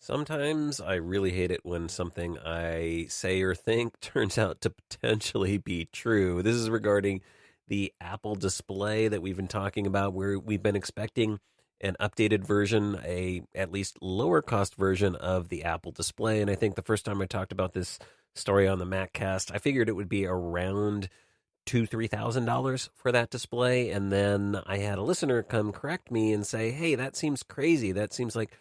Sometimes I really hate it when something I say or think turns out to potentially be true. This is regarding the Apple display that we've been talking about, where we've been expecting an updated version, a at least lower cost version of the Apple display. And I think the first time I talked about this story on the MacCast, I figured it would be around $2,000-3,000 for that display. And then I had a listener come correct me and say, "Hey, that seems crazy. That seems like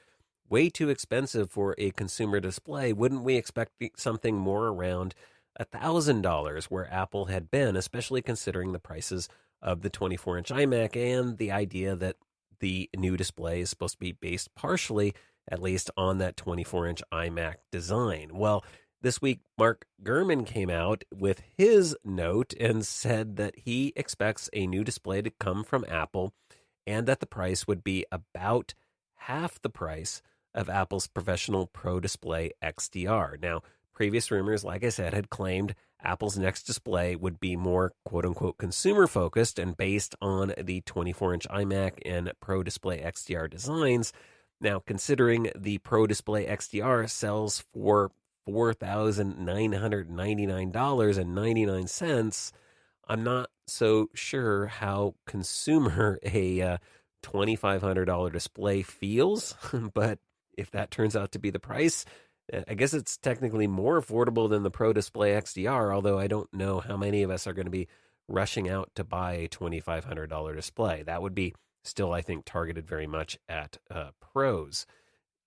way too expensive for a consumer display. Wouldn't we expect something more around $1,000 where Apple had been, especially considering the prices of the 24-inch iMac and the idea that the new display is supposed to be based partially, at least, on that 24-inch iMac design?" Well, this week, Mark Gurman came out with his note and said that he expects a new display to come from Apple and that the price would be about half the price of Apple's professional Pro Display XDR. Now, previous rumors, like I said, had claimed Apple's next display would be more quote unquote consumer focused and based on the 24-inch iMac and Pro Display XDR designs. Now, considering the Pro Display XDR sells for $4,999.99, I'm not so sure how consumer a $2,500 display feels, but if that turns out to be the price, I guess it's technically more affordable than the Pro Display XDR, although I don't know how many of us are going to be rushing out to buy a $2,500 display. That would be still, I think, targeted very much at pros.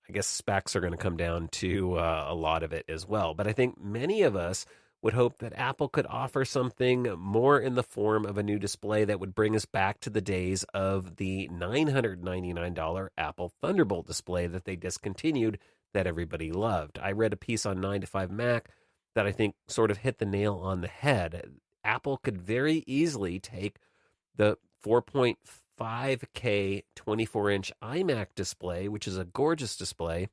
I guess specs are going to come down to a lot of it as well. But I think many of us would hope that Apple could offer something more in the form of a new display that would bring us back to the days of the $999 Apple Thunderbolt display that they discontinued that everybody loved. I read a piece on 9 to 5 Mac that I think sort of hit the nail on the head. Apple could very easily take the 4.5K 24-inch iMac display, which is a gorgeous display,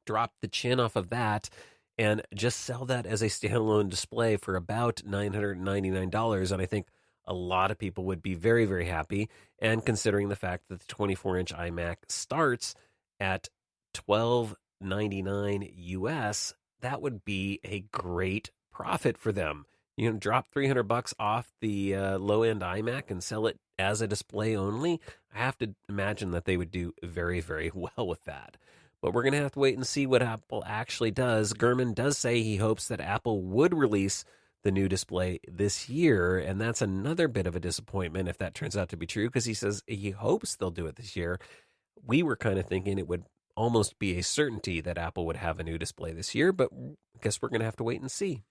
drop the chin off of that, and just sell that as a standalone display for about $999. And I think a lot of people would be very, very happy. And considering the fact that the 24-inch iMac starts at $1,299 US, that would be a great profit for them. You know, drop $300 off the low-end iMac and sell it as a display only. I have to imagine that they would do very, very well with that. But we're going to have to wait and see what Apple actually does. Gurman does say he hopes that Apple would release the new display this year, and that's another bit of a disappointment if that turns out to be true, because he says he hopes they'll do it this year. We were kind of thinking it would almost be a certainty that Apple would have a new display this year, but I guess we're going to have to wait and see.